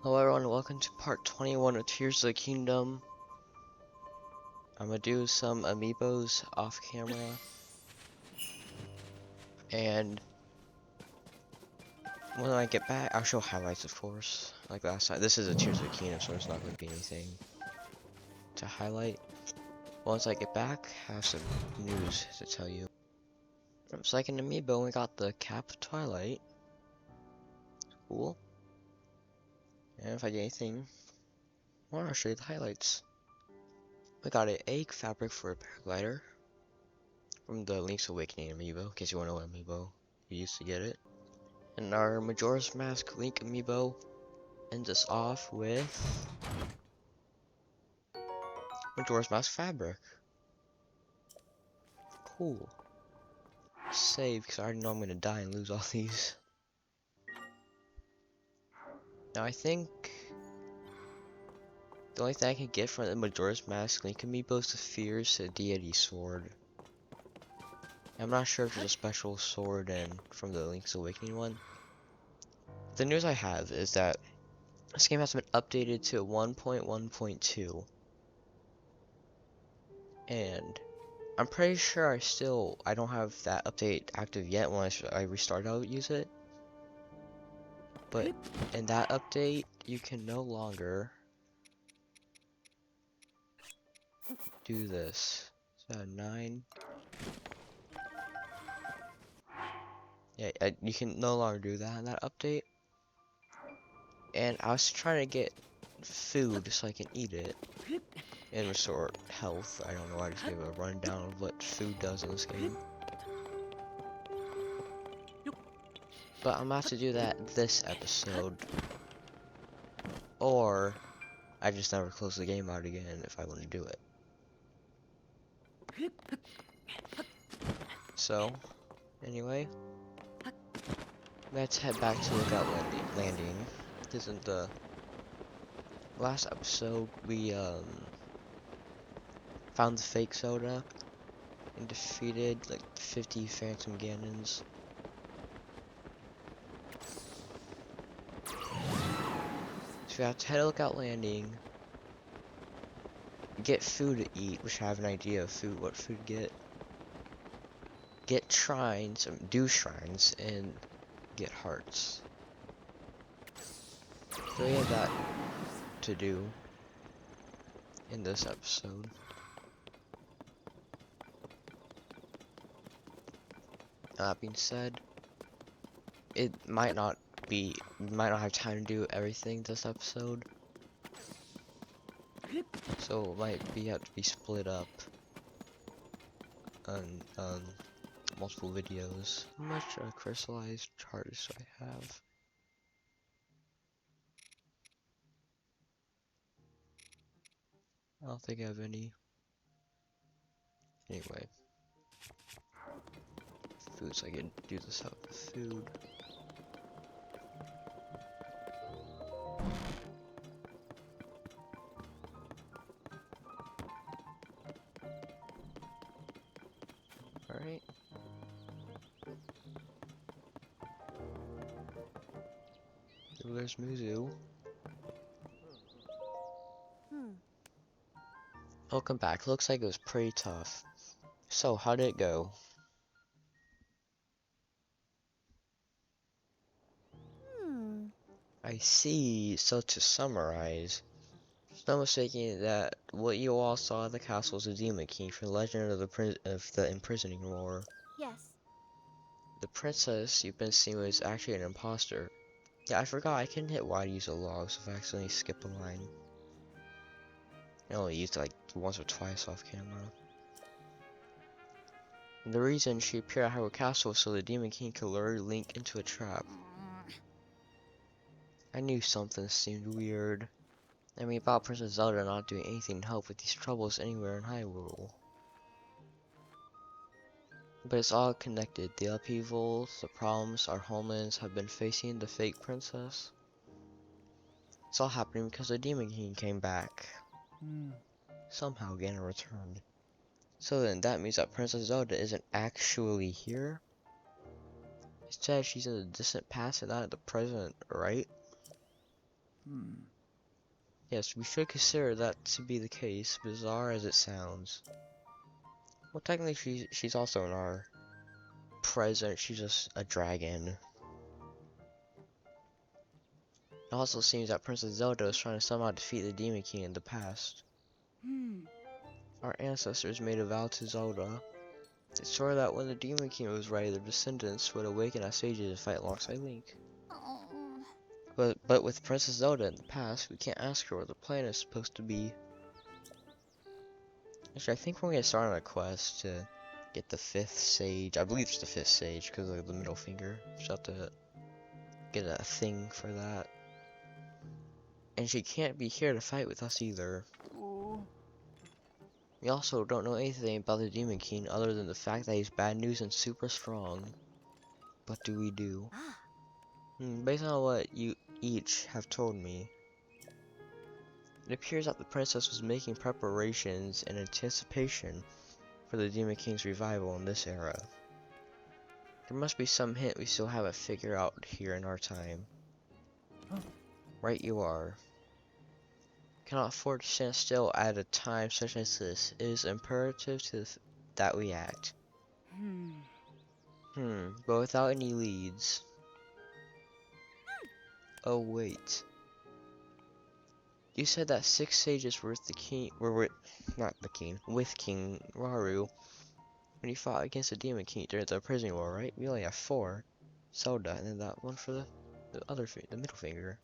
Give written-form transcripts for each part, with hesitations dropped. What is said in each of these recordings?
Hello everyone, welcome to part 21 of Tears of the Kingdom. I'm gonna do some amiibos off camera. And when I get back, I'll show highlights of course. Like last time. This is a Tears of the Kingdom, so there's not gonna be anything to highlight. Once I get back, I have some news to tell you. It's like an amiibo, we got the Cap of Twilight. Cool. And if I get anything more, I'll show you the highlights. We got an egg fabric for a paraglider from the Link's Awakening amiibo, in case you wanna know what amiibo you used to get it. And our Majora's Mask Link amiibo ends us off with Majora's Mask fabric. Cool. Save, because I already know I'm gonna die and lose all these. Now I think the only thing I can get from the Majora's Mask Link amiibo is the Fierce Deity Sword. I'm not sure if there's a special sword and from the Link's Awakening one. The news I have is that this game has been updated to 1.1.2. And I'm pretty sure I don't have that update active yet. When I restart, I'll use it. But in that update, you can no longer do this. So 9. Yeah, you can no longer do that in that update. And I was trying to get food so I can eat it and restore health. I don't know, I just gave a rundown of what food does in this game. But I'm about to do that this episode. Or I just never close the game out again if I want to do it. So, anyway, let's head back to Lookout Landing. This isn't the last episode. We found the fake soda and defeated like 50 Phantom Ganons. So we have to head to Lookout Landing, get food to eat, which I have an idea of what food to get. Get shrines, do shrines, and get hearts. So we have that to do in this episode. That being said, we might not have time to do everything this episode. So it might have to be split up on multiple videos. How much crystallized charges do I have? I don't think I have any. Anyway. Food, so I can do this out with food. Alright. Oh, there's Muzu. Welcome back. Looks like it was pretty tough. So, how did it go? I see. So to summarize, it's no mistaking that what you all saw at the castle is the Demon King from Legend of the Imprisoning War. Yes. The princess you've been seeing was actually an imposter. Yeah, I forgot I can hit Y to use a log, so if I accidentally skip a line. I only used it like once or twice off camera. And the reason she appeared at Hyrule Castle was so the Demon King could lure Link into a trap. I knew something seemed weird. I mean, about Princess Zelda not doing anything to help with these troubles anywhere in Hyrule. But it's all connected. The upheavals, the problems our homelands have been facing, the fake princess. It's all happening because the Demon King came back. Somehow Ganon returned. So then that means that Princess Zelda isn't actually here? Instead, she's in the distant past and not at the present, right? Yes, we should consider that to be the case, bizarre as it sounds. Well, technically she's also in our present, she's just a dragon. It also seems that Princess Zelda is trying to somehow defeat the Demon King in the past. Our ancestors made a vow to Zelda. They swore that when the Demon King was ready, their descendants would awaken as sages to fight alongside Link. But with Princess Zelda in the past, we can't ask her where the plan is supposed to be. Actually, I think we're gonna start on a quest to get the 5th sage. I believe it's the 5th sage because of the middle finger. Just have to get a thing for that. And she can't be here to fight with us either. We also don't know anything about the Demon King other than the fact that he's bad news and super strong. What do we do? Based on what you each have told me, it appears that the princess was making preparations in anticipation for the Demon King's revival in this era. There must be some hint we still haven't figured out here in our time. Right you are. Cannot afford to stand still at a time such as this. It is imperative that we act. But without any leads. Oh wait. You said that 6 sages were with the king, with King Raru when he fought against the Demon King during the prison war, right? We only have 4. Zelda, and then that one for the middle finger.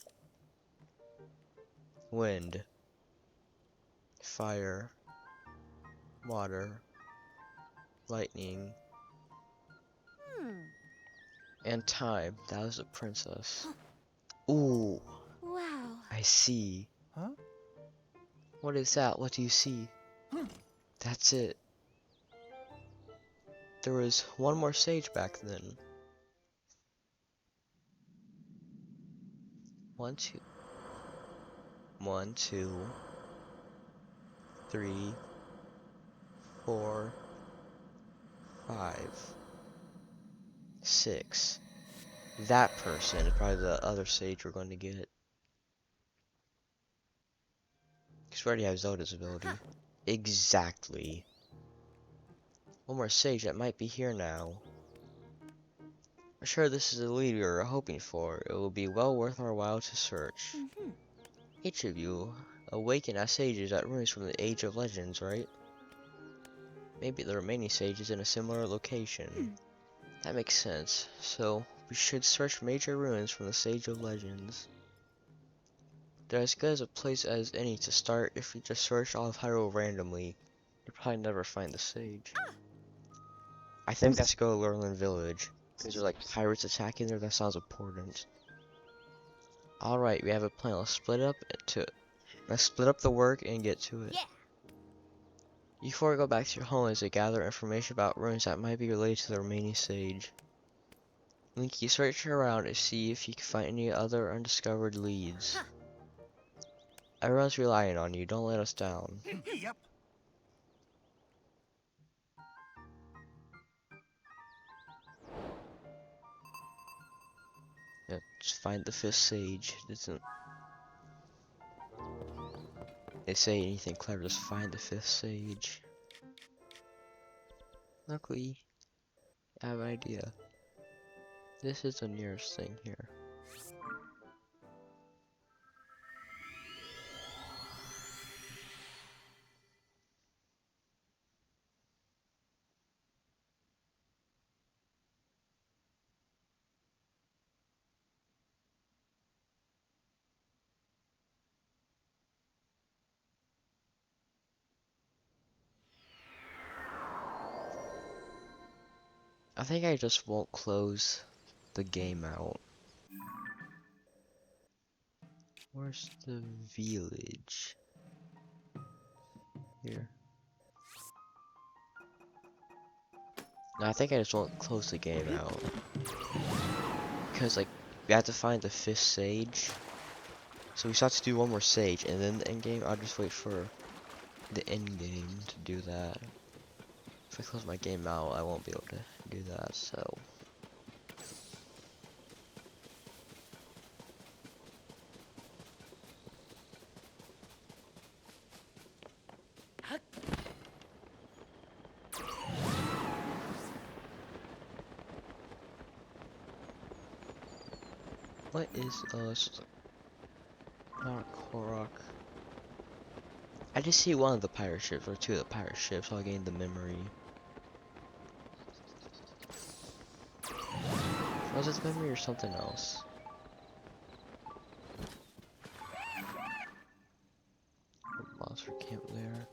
Wind, fire, water, lightning, and time. That was the princess. Ooh. Wow. I see. Huh? What is that? What do you see? That's it. There was one more sage back then. 1, 2. 1, 2, 3, 4, 5, 6. That person is probably the other sage we're going to get. Because we already have Zelda's ability. Exactly. One more sage that might be here now. I'm sure this is the lead we were hoping for. It will be well worth our while to search. Each of you awaken as sages at ruins from the Age of Legends, right? Maybe the remaining sages in a similar location. That makes sense. So, we should search major ruins from the Sage of Legends. They're as good as a place as any to start. If we just search all of Hyrule randomly, you'll probably never find the sage. I think let's go to Lurlin Village. Because there's like pirates attacking there, that sounds important. Alright, we have a plan. Let's split up the work and get to it. Yeah. Before we go back to your homelands to gather information about ruins that might be related to the remaining sage. Link, you search around to see if you can find any other undiscovered leads. Everyone's relying on you, don't let us down. Yep. Yeah, just find the 5th sage. Doesn't they say anything clever, just find the 5th sage. Luckily, I have an idea. This is the nearest thing here. I think I just won't close the game out. Where's the village? Here. No, I think I just won't close the game out. Because, like, we have to find the 5th sage. So we still have to do one more sage, and then the end game, I'll just wait for the end game to do that. If I close my game out, I won't be able to do that, so. What is not Korok? I just see one of the pirate ships or two of the pirate ships, so I gained the memory. Was it the memory or something else? Monster camp there.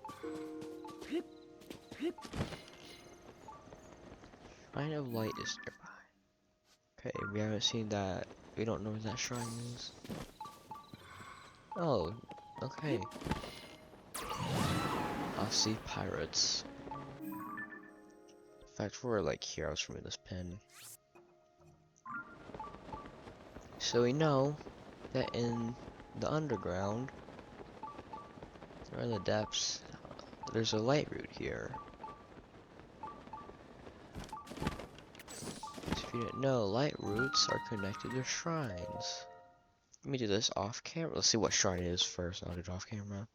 Shrine of Light is nearby. Okay, we haven't seen that. We don't know where that shrine is. Oh, okay. I'll see pirates. In fact, we're like heroes from this pen. So we know that in the underground, or in the depths, there's a light route here. So if you didn't know, light routes are connected to shrines. Let me do this off camera. Let's see what shrine it is first, and I'll do it off camera.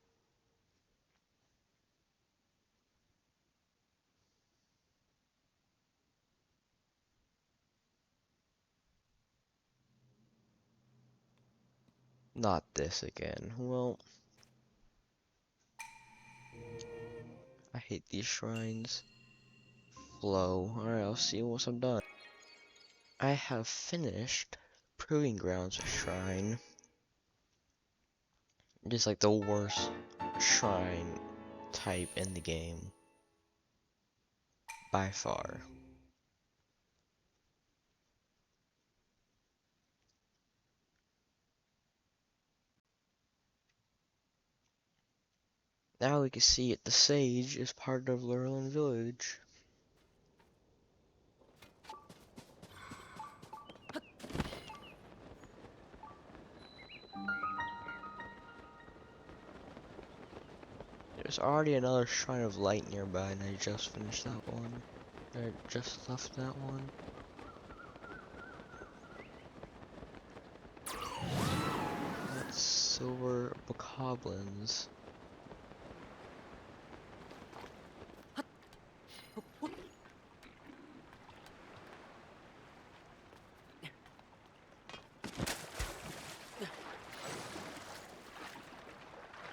Not this again. Well, I hate these shrines. Flow. Alright, I'll see you once I'm done. I have finished Proving Grounds Shrine. It is like the worst shrine type in the game. By far. Now we can see it. The Sage is part of Lurelin Village. There's already another Shrine of Light nearby, and I just finished that one. I just left that one. That's Silver Bokoblins.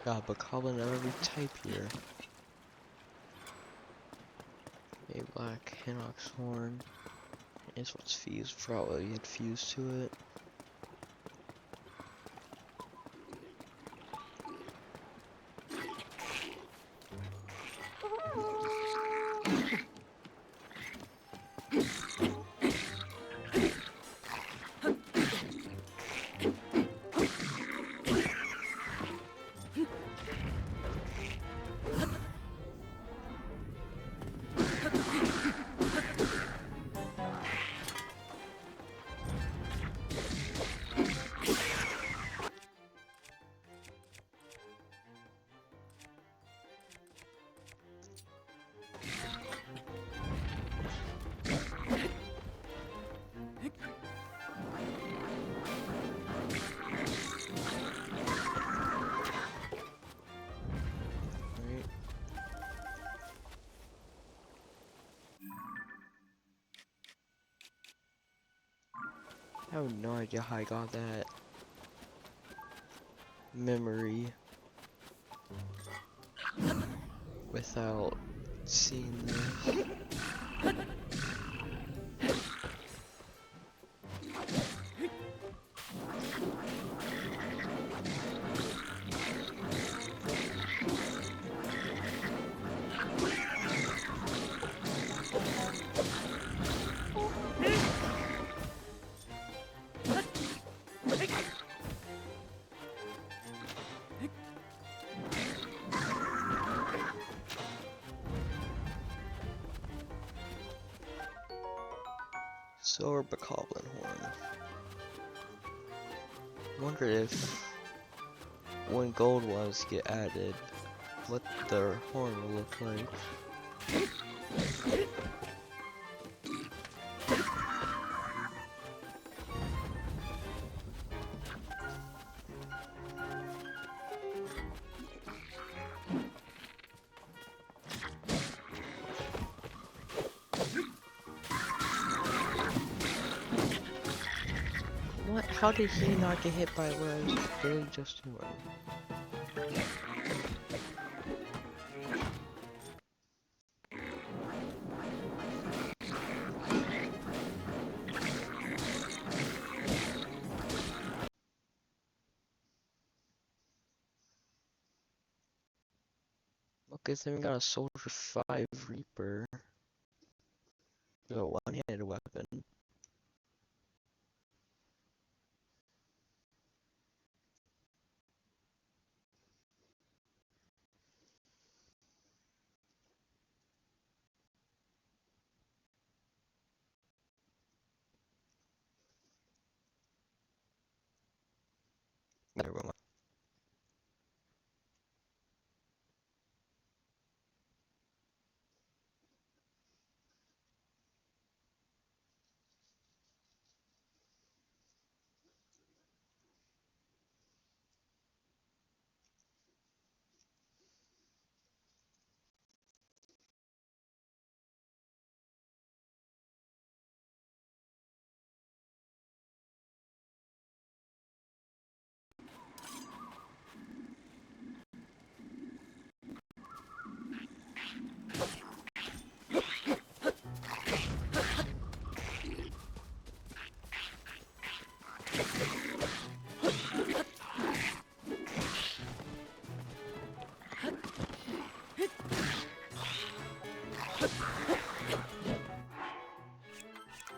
Got Bokoblin of every type here. A black Hinox horn is what's fused. Forgot what you had fused to it. I have no idea how I got that memory without seeing this. Silver Bokoblin horn. Wonder if when gold ones get added, what their horn will look like. how did he not get hit by what I was literally just doing? Okay, then we got a Soldier 5 Reaper. A one-handed weapon. Never mind.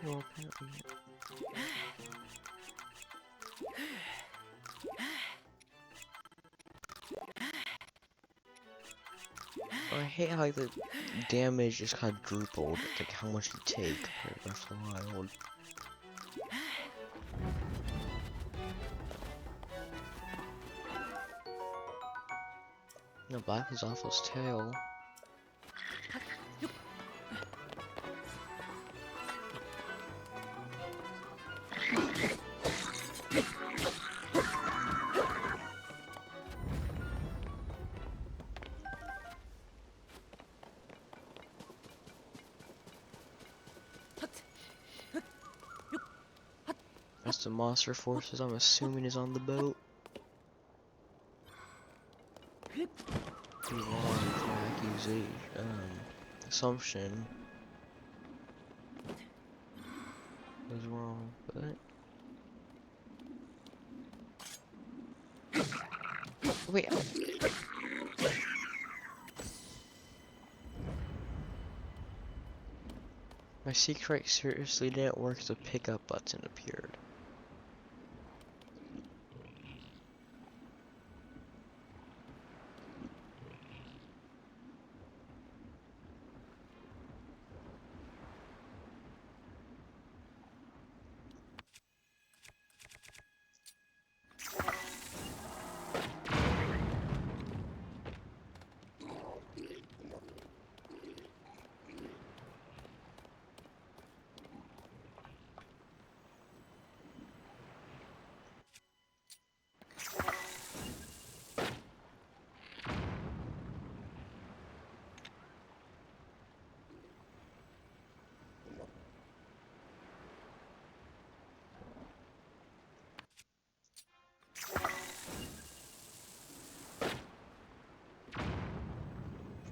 Well, apparently. I hate how the damage just quadrupled, like how much you take compared to Breath of the Wild. No, Black is off his tail. That's the monster forces I'm assuming is on the boat. Assumption was wrong, but wait. My secret seriously didn't work. The pickup button appeared.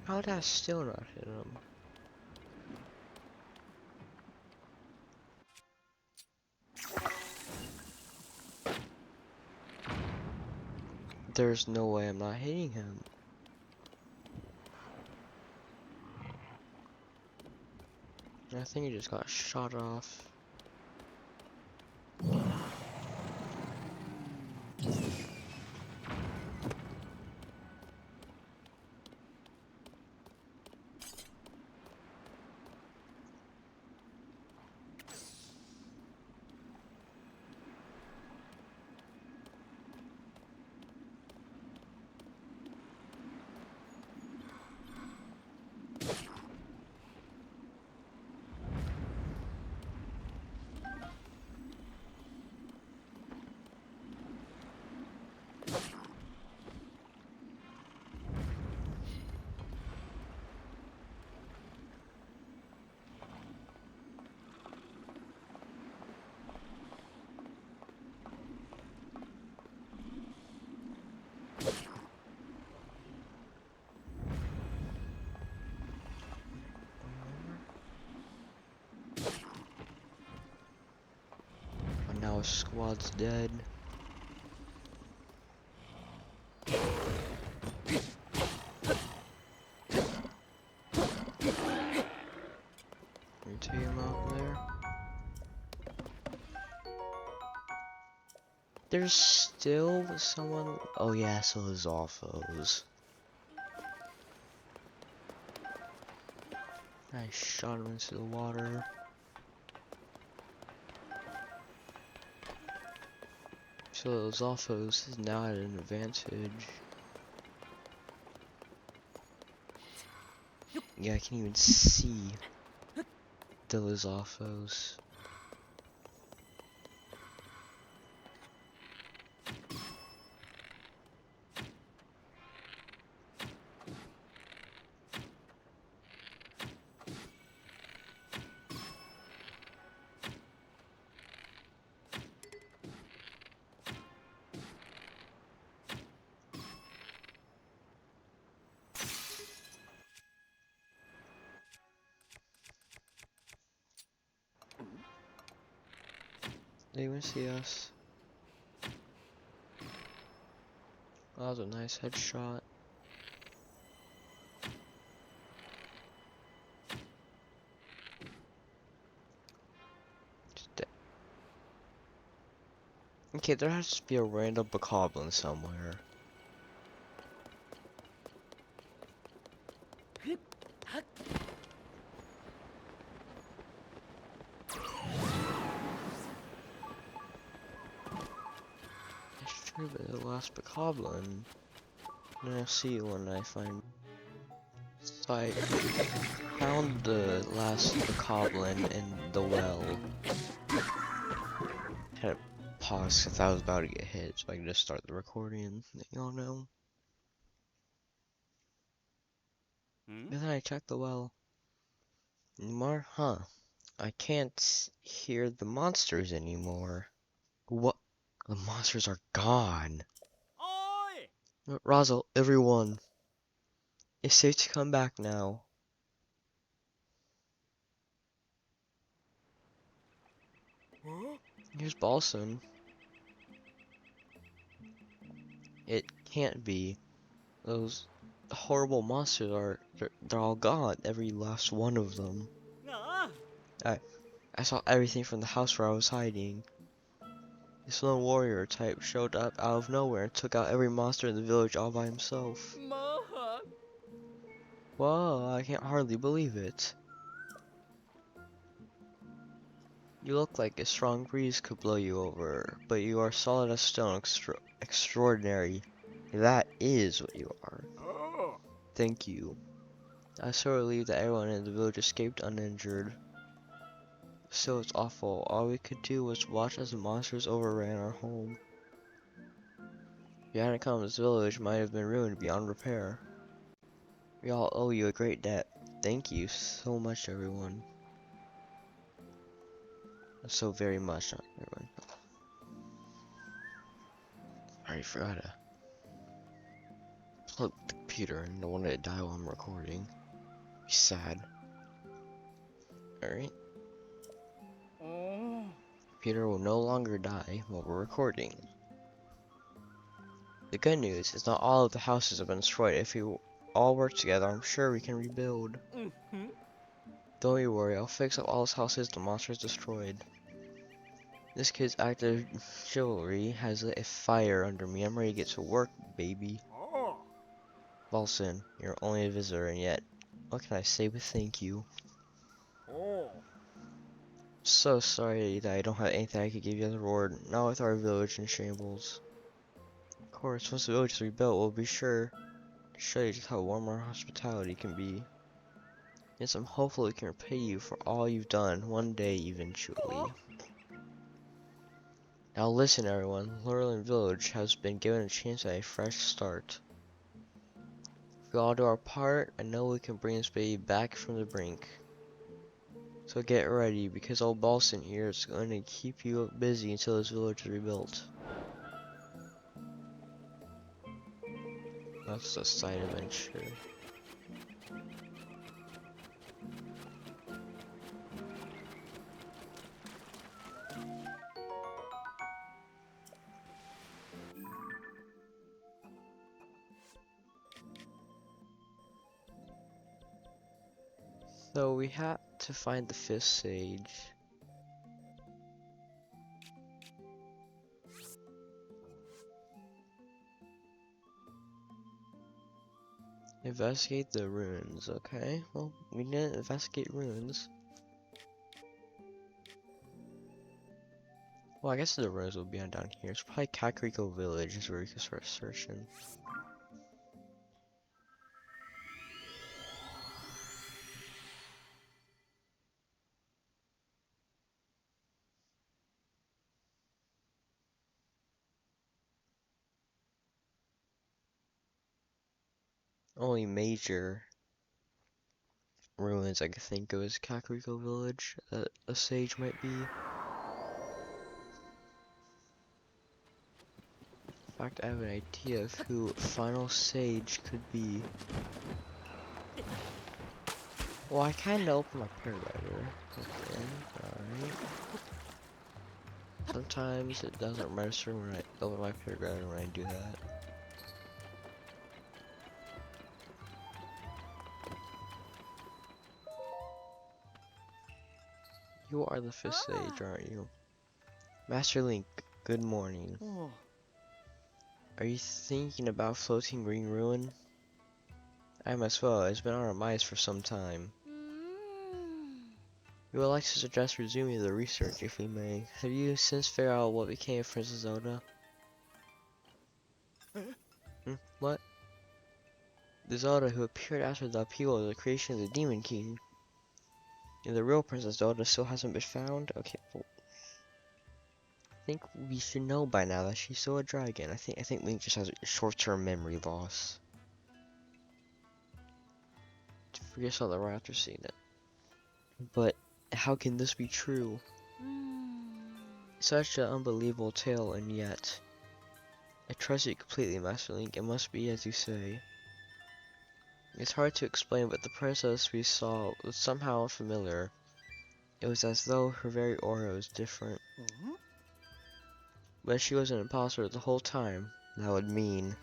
How did I still not hit him? There's no way I'm not hitting him. I think he just got shot off. squad's dead. Let me take him out there. There's still someone. Oh yeah, so there's Alphos. I shot him into the water. So those Alphos is now at an advantage. Yeah, I can even see those Alphos. They even see us. Oh, that was a nice headshot. Okay, there has to be a random bokoblin somewhere. It's true, but the last bokoblin. And I'll see you when I find. So I found the last bokoblin in the well. Had to pause because I was about to get hit, so I can just start the recording and let y'all know. And then I checked the well. Anymore? Huh. I can't hear the monsters anymore. What? The monsters are gone. Razel, everyone. It's safe to come back now. Here's Balson. It can't be. Those horrible monsters they're all gone. Every last one of them. I saw everything from the house where I was hiding. This lone warrior type showed up out of nowhere and took out every monster in the village all by himself. Whoa, I can't hardly believe it. You look like a strong breeze could blow you over, but you are solid as stone, extraordinary. That is what you are. Thank you. I was so relieved that everyone in the village escaped uninjured. Still, it's awful. All we could do was watch as the monsters overran our home. If you hadn't come, this village might have been ruined beyond repair. We all owe you a great debt. Thank you so much, everyone. So very much, not everyone. I already forgot to plug the computer and don't want it to die while I'm recording. Be sad. Alright. Computer will no longer die while we're recording. The good news is not all of the houses have been destroyed. If we all work together, I'm sure we can rebuild. Don't you worry, I'll fix up all those houses the monsters destroyed. This kid's act of chivalry has lit a fire under me. I'm ready to get to work, baby. Balson, you're only a visitor, and yet, what can I say but thank you? So sorry that I don't have anything I could give you as a reward, not with our village in shambles. Of course, once the village is rebuilt, we'll be sure to show you just how warm our hospitality can be. Yes, I'm hopeful we can repay you for all you've done, one day eventually. Now listen everyone, Lurelin Village has been given a chance at a fresh start. If we all do our part, I know we can bring this baby back from the brink. So get ready, because old Balson here is going to keep you busy until this village is rebuilt. That's a side adventure. So we have to find the 5th sage. Investigate the ruins, okay? Well, we didn't investigate ruins. Well, I guess the ruins will be on down here. It's probably Kakariko Village is where we can start searching. Only major ruins I can think of is Kakariko Village that a sage might be. In fact, I have an idea of who Final Sage could be. Well, I kinda opened my paraglider. Okay, alright. Sometimes it doesn't register when I open my paraglider when I do that. You are the 5th sage, aren't you? Master Link, good morning. Are you thinking about floating green ruin? I am as well. It's been on our minds for some time. We would like to suggest resuming the research if we may. Have you since figured out what became of Princess Zelda? What? The Zelda who appeared after the upheaval of the creation of the Demon King. And the real Princess Zelda still hasn't been found? Okay, well, I think we should know by now that she's still a dragon. I think Link just has short-term memory loss. Forget all the right after seeing it. But how can this be true? Such an unbelievable tale, and yet I trust you completely, Master Link. It must be as you say. It's hard to explain, but the princess we saw was somehow familiar. It was as though her very aura was different. But she was an imposter the whole time. That would mean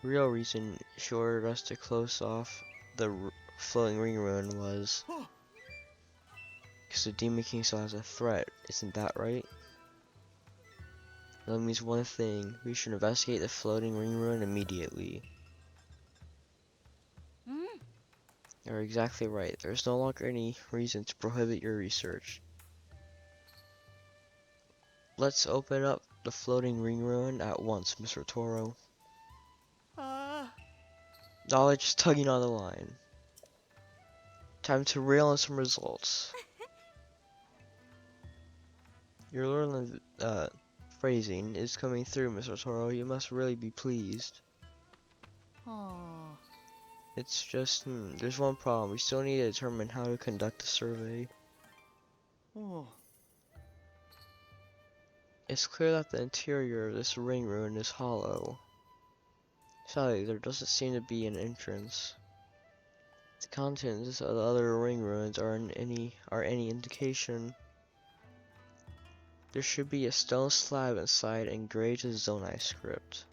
real reason she ordered us to close off the floating ring ruin was because the Demon King saw as a threat. Isn't that right? That means one thing. We should investigate the floating ring ruin immediately. You're exactly right. There's no longer any reason to prohibit your research. Let's open up the floating ring ruin at once, Mr. Toro. Knowledge is tugging on the line. Time to reel on some results. Your learning phrasing is coming through, Mr. Toro. You must really be pleased. It's just, there's one problem. We still need to determine how to conduct the survey. It's clear that the interior of this ring ruin is hollow. Sadly, there doesn't seem to be an entrance. The contents of the other ring ruins are any indication. There should be a stone slab inside engraved with Zonai script.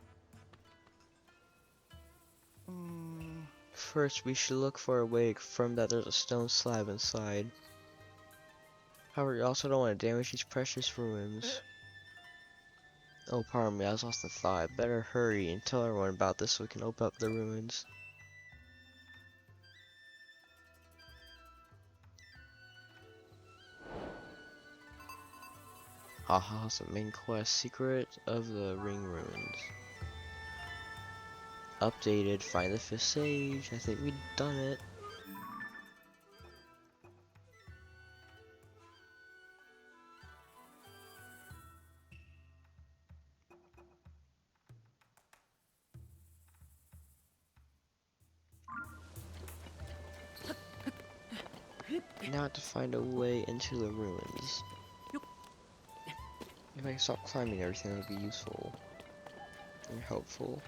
First, we should look for a way to confirm that there's a stone slab inside. However, you also don't want to damage these precious ruins. Oh, pardon me, I was lost in thought. Better hurry and tell everyone about this so we can open up the ruins. Haha, some main quest. Secret of the ring ruins. Updated, find the 5th sage. I think we've done it. Now to find a way into the ruins. If I can stop climbing everything, that would be useful and helpful.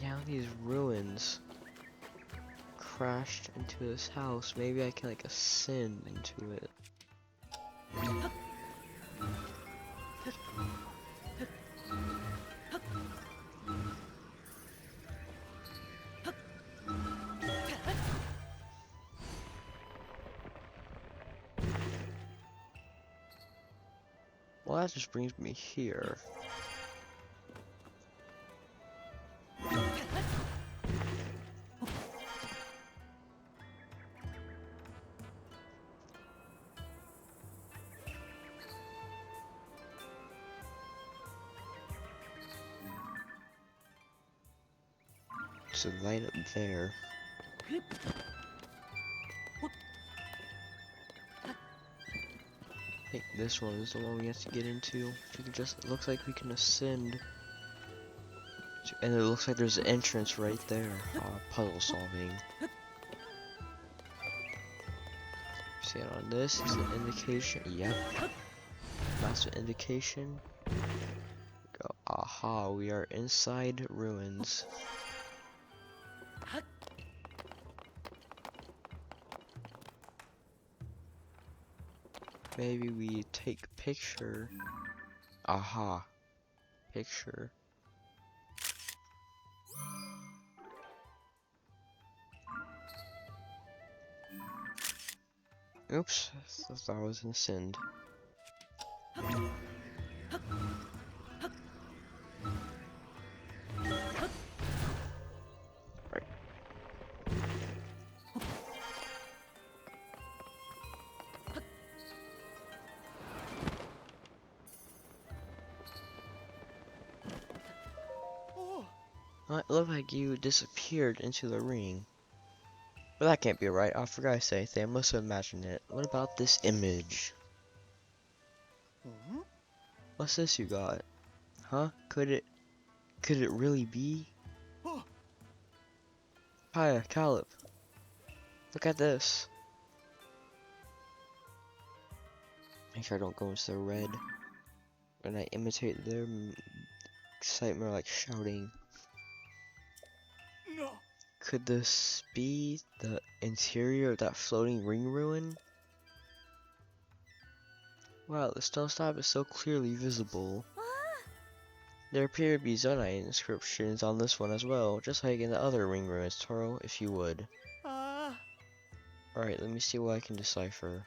Now these ruins crashed into this house. Maybe I can like ascend into it. Well, that just brings me here. So light up there. I think this one is the one we have to get into. It looks like we can ascend. And it looks like there's an entrance right there. Puzzle solving. See it on this is an indication. Yep. That's an indication. Go. Aha, we are inside ruins. Maybe we take picture. Aha. Picture. Oops, I thought I was in ascend. Right. It looked like you disappeared into the ring. But that can't be right. I forgot to say anything. I must have imagined it. What about this image? What's this you got? Huh? Could it really be? Hiya, Caleb. Look at this. Make sure I don't go into the red. When I imitate their excitement, like shouting. No. Could this be the interior of that floating ring ruin? Wow, the stone slab is so clearly visible. There appear to be Zonite inscriptions on this one as well, just like in the other ring ruins, Toro, if you would. Alright, let me see what I can decipher.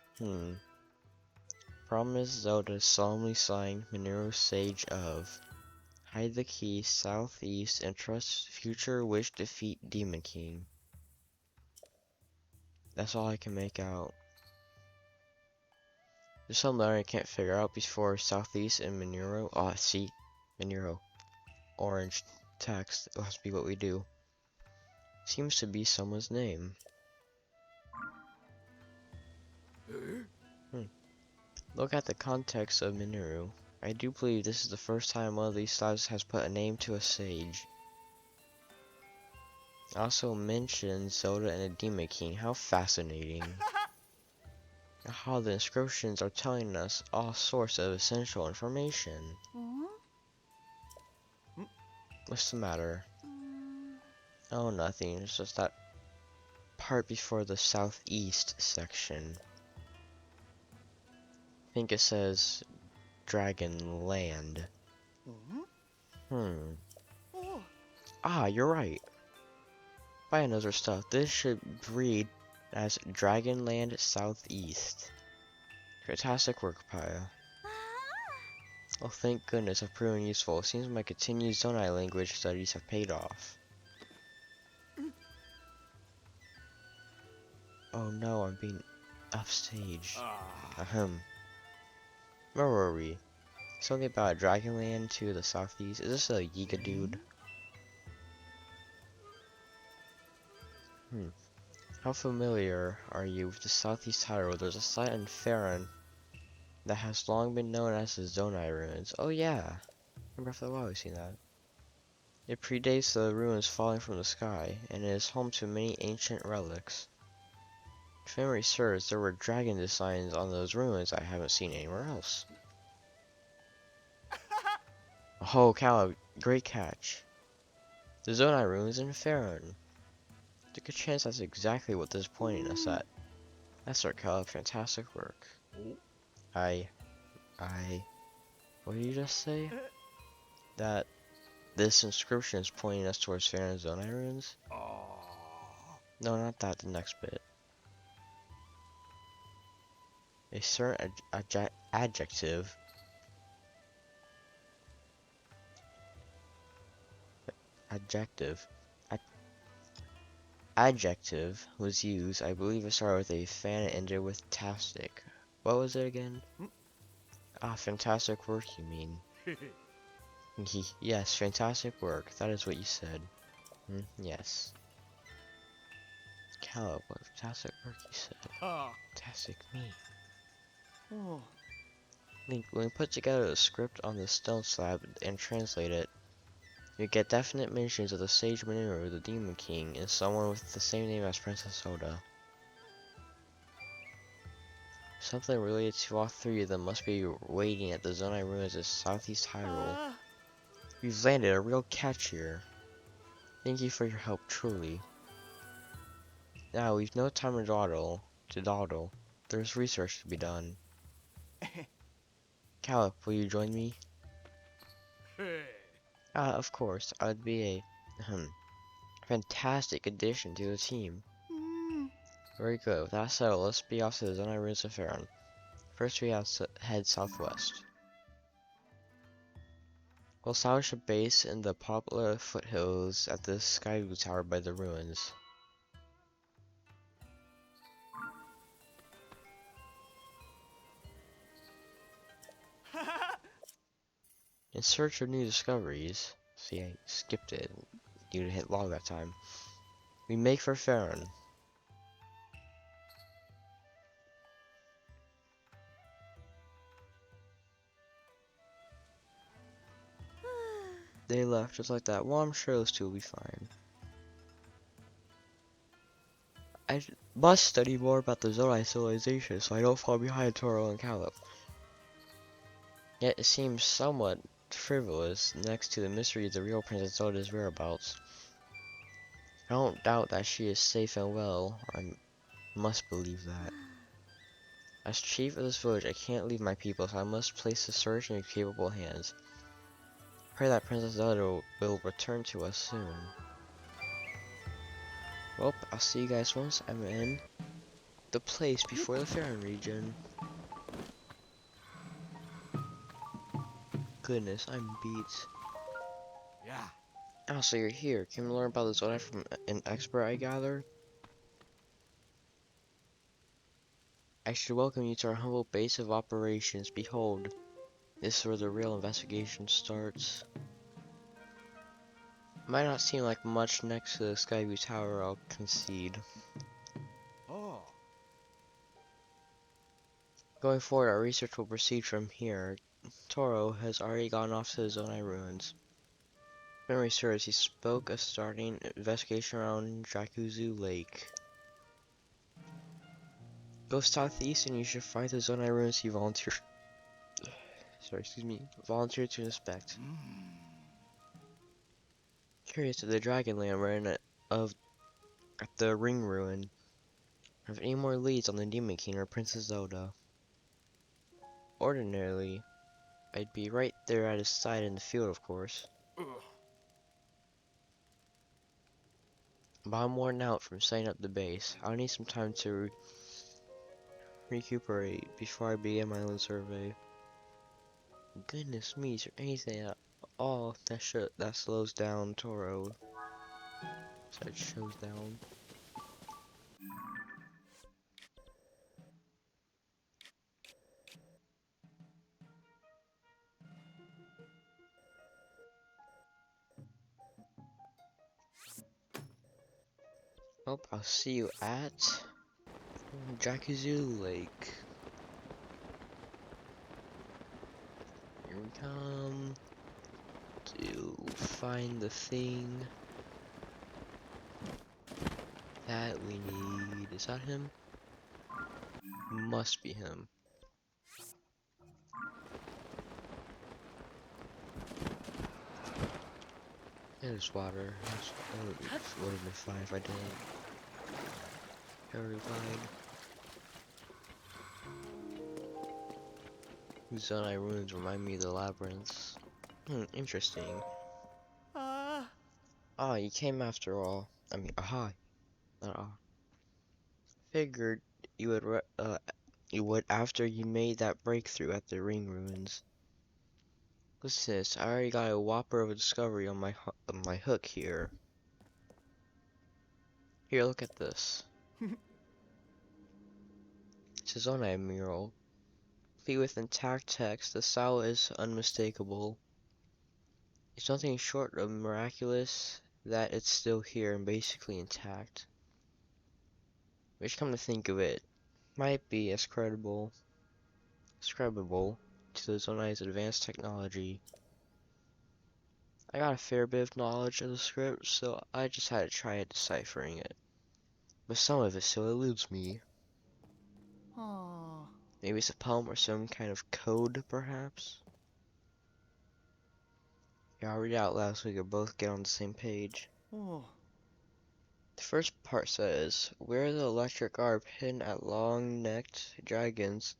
Promise Zelda solemnly signed Mineru Sage of. Hide the key southeast and trust future wish defeat Demon King. That's all I can make out. There's some letter I can't figure out before southeast and Mineru. Oh, see? Mineru. Orange text. It'll have to be what we do. Seems to be someone's name. Look at the context of Mineru. I do believe this is the first time one of these slabs has put a name to a sage. Also mentions Zelda and a Demon King. How fascinating. How the inscriptions are telling us all sorts of essential information. What's the matter? Oh, nothing. It's just that part before the southeast section. I think it says Dragon Land. Ah, you're right. By another stuff, this should read as Dragonland Southeast. Fantastic work, Paya. Oh, thank goodness I've proven useful. It seems my continued Zonai language studies have paid off. Oh no, I'm being upstaged. Ahem. Where were we? Something about Dragonland to the southeast. Is this a Yiga dude? How familiar are you with the southeast Hyrule? There's a site in Faron that has long been known as the Zonai Ruins. Oh yeah, remember after a while we've seen that. It predates the ruins falling from the sky, and it is home to many ancient relics. If memory serves, there were dragon designs on those ruins I haven't seen anywhere else. Oh, Caleb, great catch. The Zonai Ruins in Faron. Took a chance that's exactly what this is pointing us at. That's our Caleb, fantastic work. What did you just say? That this inscription is pointing us towards Faron Zonai Ruins? No, not that, the next bit. A certain adjective adjective. Ad adjective was used. I believe it started with a fan and ended with tastic. What was it again? Ah, fantastic work, you mean. Yes, fantastic work. That is what you said. Yes. Caleb, what fantastic work you said. Fantastic me. Link, when we put together the script on the stone slab and translate it, you get definite mentions of the sage Minoru, the Demon King, and someone with the same name as Princess Soda. Something related to all three of them must be waiting at the Zonai ruins of Southeast Hyrule. We've landed a real catch here. Thank you for your help, truly. Now, we've no time to dawdle. There's research to be done. Caleb, will you join me? Of course. I'd be a fantastic addition to the team. Very good. With that settled, let's be off to the Zonai ruins of Faron. First, we have to head southwest. We'll establish a base in the popular foothills at the Skyview Tower by the ruins. In search of new discoveries. See, I skipped it. You hit log that time. We make for Faron. They left just like that. Well, I'm sure those two will be fine. I must study more about the Zonai civilization so I don't fall behind Toro and Caleb. Yet it seems somewhat frivolous next to the mystery of the real Princess Zelda's whereabouts. I don't doubt that she is safe and well, or I must believe that. As chief of this village, I can't leave my people, so I must place the search in your capable hands. Pray that Princess Zelda will return to us soon. Well, I'll see you guys once I'm in the place before the Faron region. Goodness, I'm beat. Yeah. Oh, so you're here. Can we learn about the Zonai from an expert, I gather? I should welcome you to our humble base of operations. Behold, this is where the real investigation starts. Might not seem like much next to the Skyview Tower, I'll concede. Oh. Going forward, our research will proceed from here. Toro has already gone off to the Zonai ruins. If memory serves, he spoke of starting an investigation around Jakuzu Lake. Go southeast and you should find the Zonai ruins he volunteered. Volunteered to inspect. Curious if the Dragonland ran at the Ring Ruin. Have any more leads on the Demon King or Princess Zelda? Ordinarily, I'd be right there at his side in the field, of course. But I'm worn out from setting up the base. I'll need some time to recuperate before I begin my own survey. Goodness me, is there anything at all that slows down Toro? That shows down. Well, I'll see you at Jakuzu Lake. Here we come to find the thing that we need. Is that him? Must be him. There's water. It would have been fine if I didn't. Terrified. Zonai ruins remind me of the labyrinths. Interesting. Ah, you came after all. I mean, aha. Not ah. Figured you would after you made that breakthrough at the ring ruins. What's this? I already got a whopper of a discovery on my hook here. Here, look at this. It's a Zonai mural. Complete with intact text, the style is unmistakable. It's nothing short of miraculous that it's still here and basically intact. Which, come to think of it, might be ascribable to the Zonai's advanced technology. I got a fair bit of knowledge of the script, so I just had to try deciphering it. But some of it still eludes me. Oh. Maybe it's a poem or some kind of code, perhaps? Yeah, I'll read it out loud so we can both get on the same page. Oh. The first part says, where the electric are pinned at long-necked dragons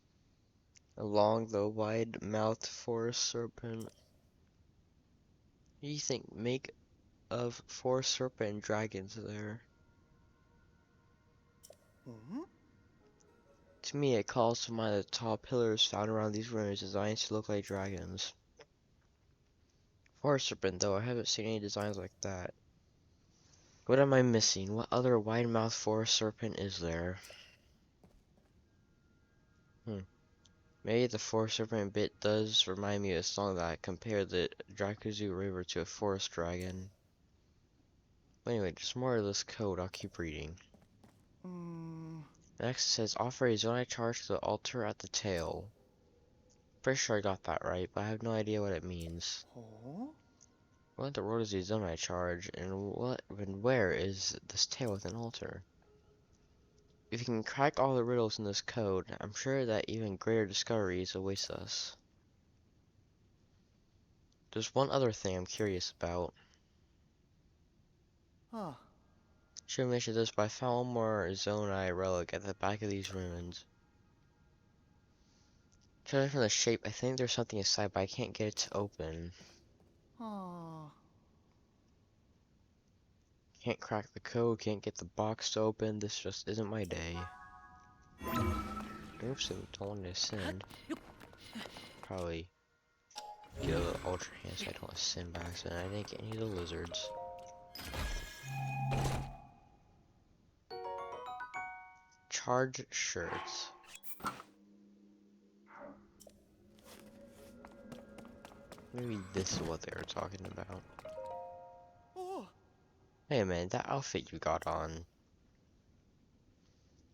along the wide-mouthed forest serpent. What do you think make of forest serpent and dragons there? Hmm? To me, it calls to mind the tall pillars found around these ruins designed to look like dragons. Forest serpent, though, I haven't seen any designs like that. What am I missing? What other wide-mouthed forest serpent is there? Maybe the forest serpent bit does remind me of a song that compared the Drakuzu River to a forest dragon. But anyway, just more of this code, I'll keep reading. Hmm. Next it says, offer a Zonai charge to the altar at the tail. Pretty sure I got that right, but I have no idea what it means. Oh. What in the world is a Zonai charge, and where is this tail with an altar? If you can crack all the riddles in this code, I'm sure that even greater discoveries await us. There's one other thing I'm curious about. Ah. Should mention this, but I found one more Zonai relic at the back of these ruins. Judging from the shape, I think there's something inside, but I can't get it to open. Ah. Can't crack the code, can't get the box to open, this just isn't my day. Oops, I don't want to ascend. Probably get a little ultra hand so I don't ascend by accident. I didn't get any of the lizards. Charged shirts. Maybe this is what they were talking about. Oh. Hey man, that outfit you got on.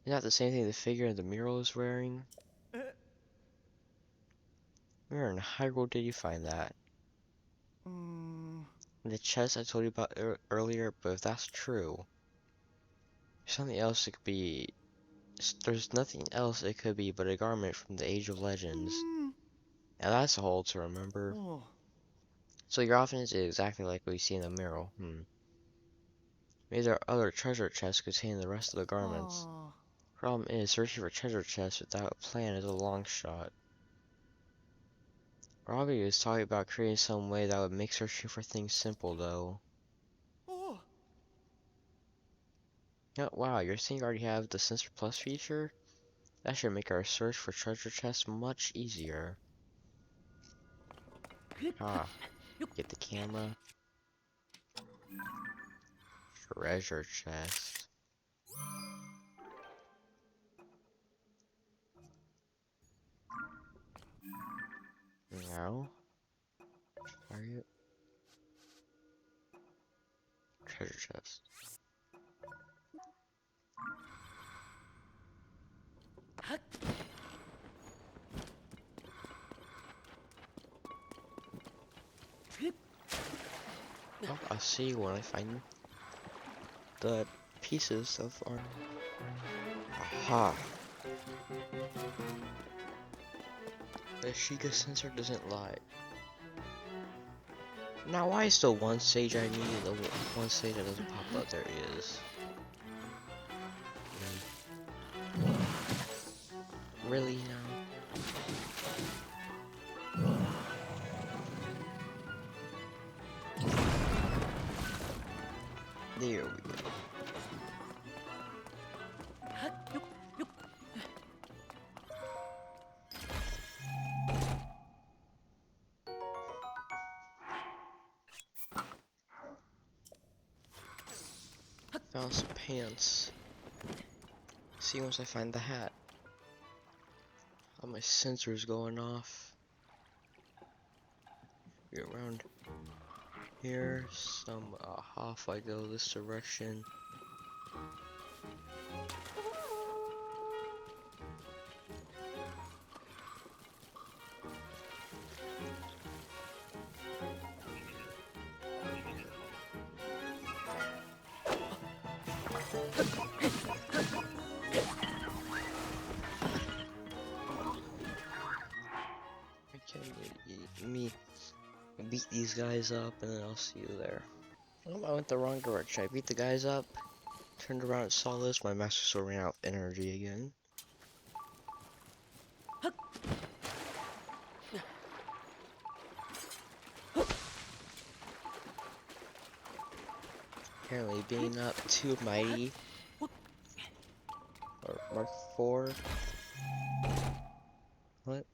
Is that the same thing the figure in the mural is wearing? Eh. Where in Hyrule did you find that? Hmm. The chest I told you about earlier, but if that's true, there's something else it could be. There's nothing else it could be but a garment from the Age of Legends. Hmm. Now that's a hole to remember. Oh. So your offense is exactly like what you see in the mural. Maybe there are other treasure chests containing the rest of the garments. Ah. Problem is, searching for treasure chests without a plan is a long shot. Robbie was talking about creating some way that would make searching for things simple, though. Oh. Oh, wow, you're saying you already have the Sensor Plus feature? That should make our search for treasure chests much easier. Ah, get the camera. Treasure chest. No? Are you? Treasure chest. Oh, I'll see when I find the pieces of armor. Aha! The Shiga sensor doesn't lie. Now, why is the one stage I need the one stage that doesn't pop up? There he is. Really now? There we go. Found some pants. See once I find the hat. All my sensors going off. Get around here. Some half I go this direction. Me beat these guys up and then I'll see you there. Oh, I went the wrong direction. I beat the guys up, turned around and saw this. My master sword ran out of energy again. Apparently being up too mighty. Or Mark 4. What?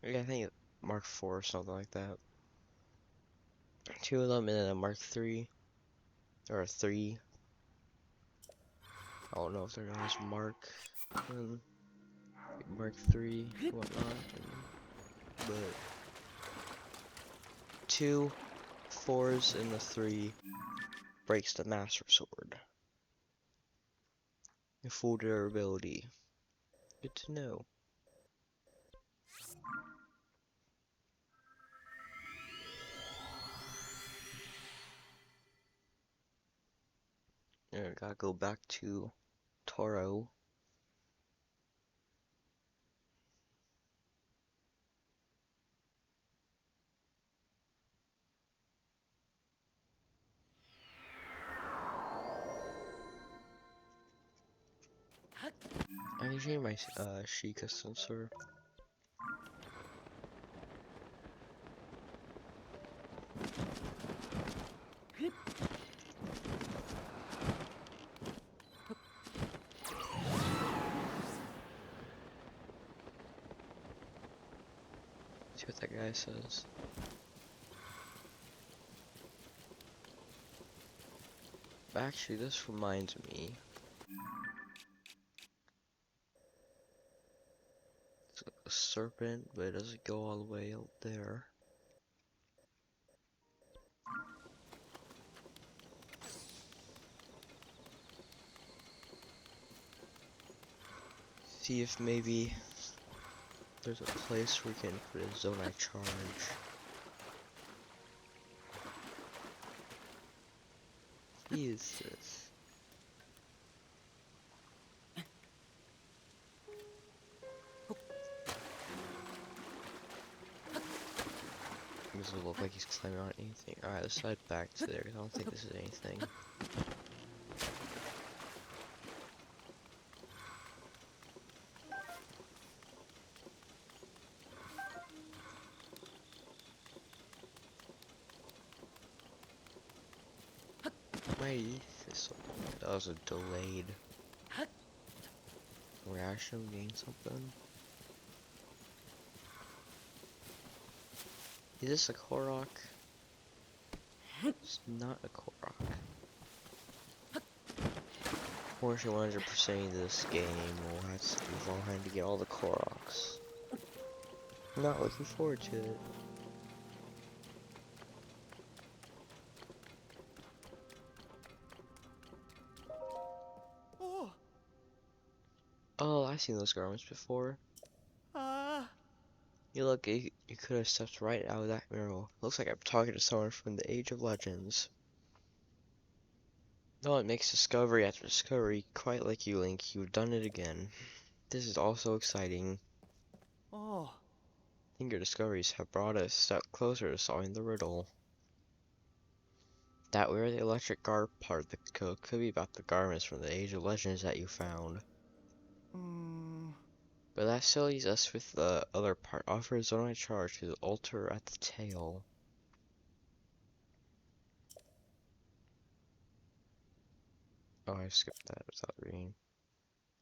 Yeah, I think Mark 4 or something like that. Two of them and then a Mark 3. Or a 3. I don't know if they're guys Mark and Mark 3 whatnot. But 2 4s and the 3 breaks the Master Sword. Full durability. Good to know. I gotta go back to Toro. I can change my Sheikah sensor. See what that guy says. Actually, this reminds me. It's a serpent, but it doesn't go all the way out there. See if maybe there's a place where we can put a Zonai charge. Jesus. Doesn't look like he's climbing on anything. Alright, let's head back to there, because I don't think this is anything. Mighty Thistle. That was a delayed reaction. Gain something. Is this a Korok? It's not a Korok. Unfortunately, 100% of this game will have to involve having to get all the Koroks. I'm not looking forward to it. Oh. Oh, I've seen those garments before. Ah. You look, you could have stepped right out of that mural. Looks like I'm talking to someone from the Age of Legends. No, it makes discovery after discovery. Quite like you, Link, you've done it again. This is also exciting. Oh. I think your discoveries have brought us a step closer to solving the riddle. That where the electric garb part of the code could be about the garments from the Age of Legends that you found. But that still leaves us with the other part. Offer a zonai charge to the altar at the tail. Oh, I skipped that without reading.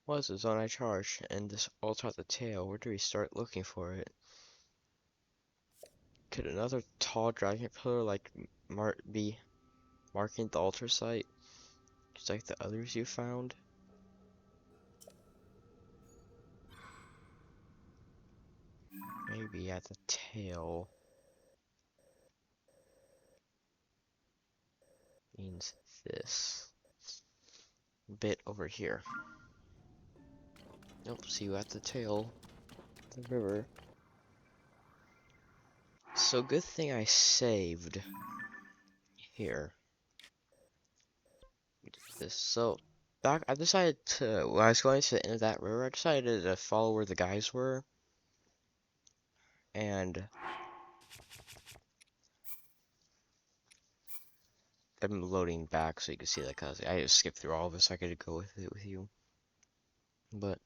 Was the zone I charged, and this altar at the tail. Where do we start looking for it? Could another tall dragon pillar like be marking the altar site, just like the others you found? Maybe at the tail means this bit over here. Nope, see you at the tail, the river. So good thing I saved here. This so back I decided to when I was going to the end of that river, I decided to follow where the guys were, and I'm loading back so you can see that cause I just skipped through all of this so I could go with it with you. But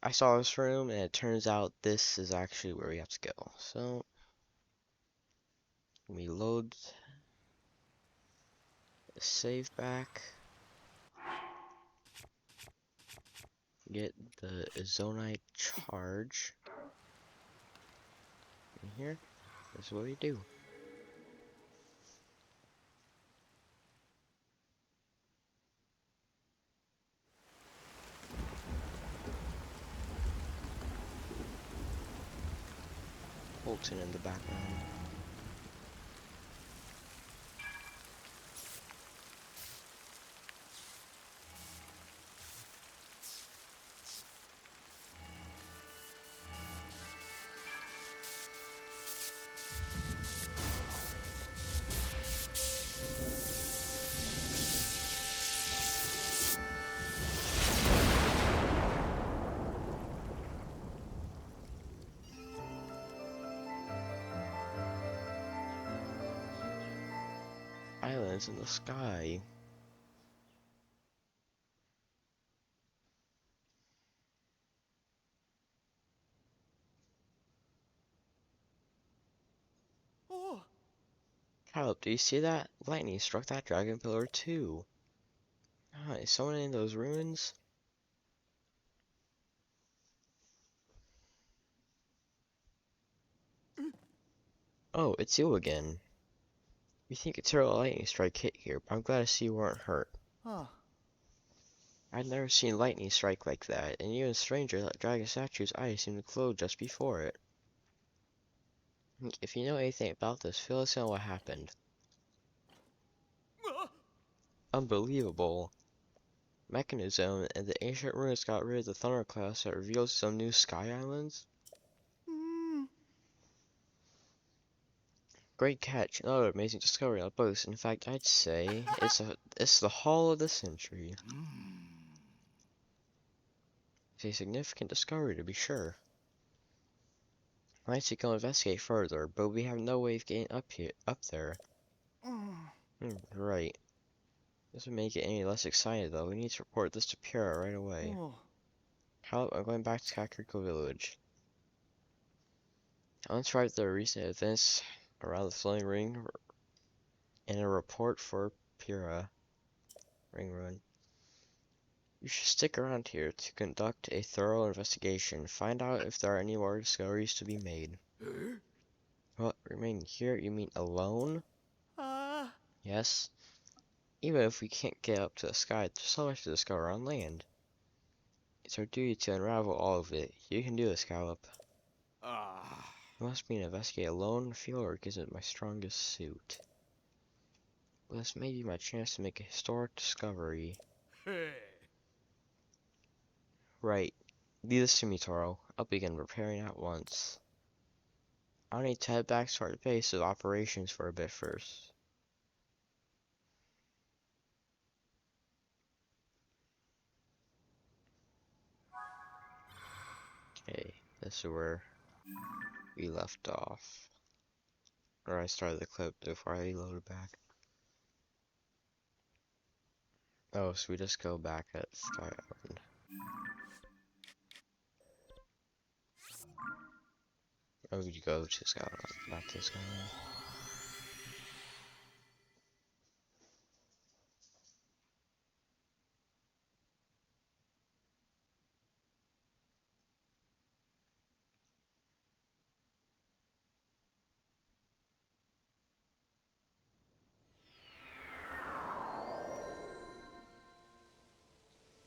I saw this room and it turns out this is actually where we have to go. So we load the save back, get the zonite charge in here. This is what we do. Holton in the background. Islands in the sky. Oh, Caleb, do you see that? Lightning struck that dragon pillar too. Ah, is someone in those ruins? Oh, it's you again. You think a terrible lightning strike hit here, but I'm glad to see you weren't hurt. huh. I'd never seen lightning strike like that, and even stranger, that dragon statue's eyes seemed to close just before it. If you know anything about this, fill us in on what happened. Unbelievable. Mechanism and the ancient ruins got rid of the thunderclouds that revealed some new sky islands? Mm. Great catch, another amazing discovery on both. In fact, I'd say it's the haul of the century. It's a significant discovery to be sure. I'd like to go investigate further, but we have no way of getting up there. Right. Doesn't make it any less exciting though. We need to report this to Pura right away. Oh. How I'm going back to Kakariko village. I'll describe the recent events around the floating ring in a report for Pura. Ring Ruin. You should stick around here to conduct a thorough investigation. Find out if there are any more discoveries to be made. What? Remain here? You mean alone? Ah. Yes. Even if we can't get up to the sky, there's so much to discover on land. It's our duty to unravel all of it. You can do this, Caleb. Ah. It must be an investigate alone. Fieldwork isn't my strongest suit. But this may be my chance to make a historic discovery. Hey. Right. Leave this to me, Toro. I'll begin preparing at once. I'll need to head back to our base of operations for a bit first. Okay, this is where we left off. Or I started the clip before I loaded back. Oh, so we just go back at Sky Island. Oh, you go to Sky Island, back to Sky Island.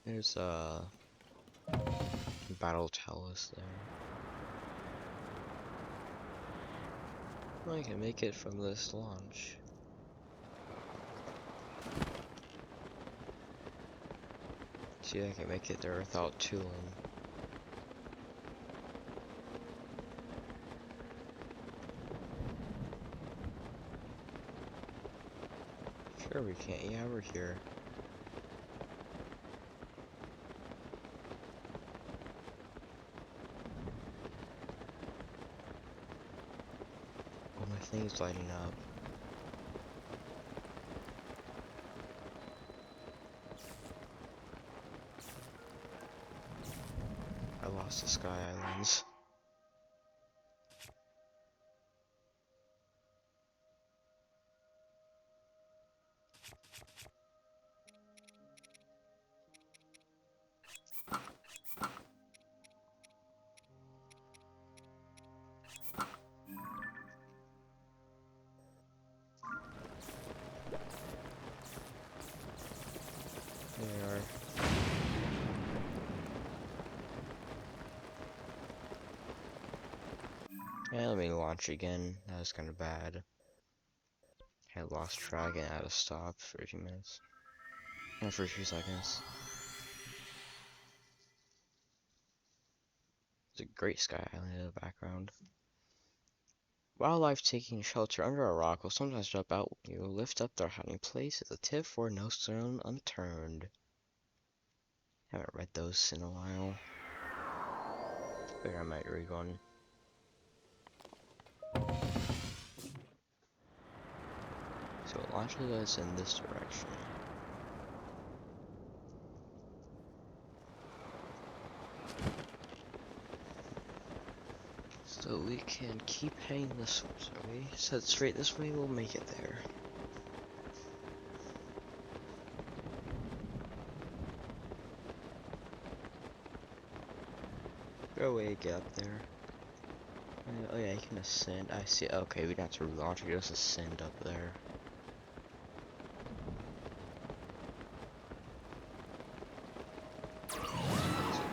There's battle chalice there. I can make it from this launch. See, I can make it there without tooling. Sure we can't. Yeah, we're here. Oh, my thing's lighting up. I lost the Sky Islands. There we are. Yeah, let me launch again. That was kind of bad. I lost track and had to stop for a few minutes. For a few seconds. It's a great Sky Island in the background. Wildlife taking shelter under a rock will sometimes jump out when you lift up their hiding place as a tip for no stone unturned. Haven't read those in a while. Figure I might read one. So it launches us in this direction. So we can keep heading this way. So straight this way, we'll make it there. Go away, get up there. Oh yeah, you can ascend. I see. Okay, we don't have to relaunch. We just ascend up there. So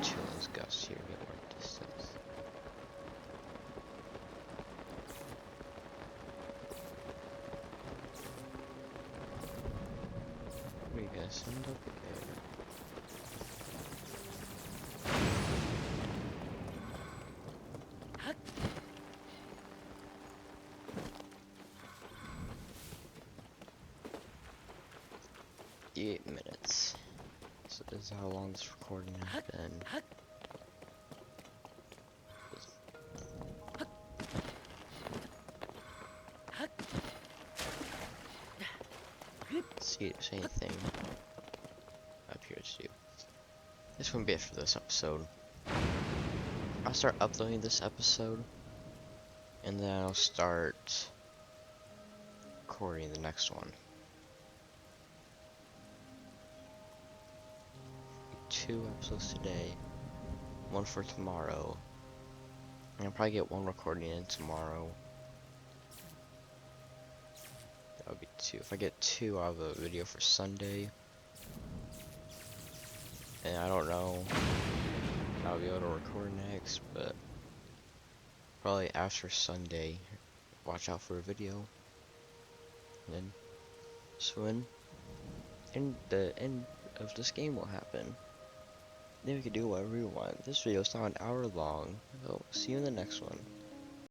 Chilling's gust here, get more distance. We can ascend up there. 8 minutes. So this is how long this recording has been. Let's see if there's anything up here to do. This won't be it for this episode. I'll start uploading this episode, and then I'll start recording the next one. 2 episodes today, 1 for tomorrow. And I'll probably get 1 recording in tomorrow. That would be 2. If I get 2, I'll have a video for Sunday. And I don't know how I'll be able to record next, but probably after Sunday, watch out for a video. And then, so when the end of this game will happen. Then we can do whatever we want. This video is now an hour long. So see you in the next one.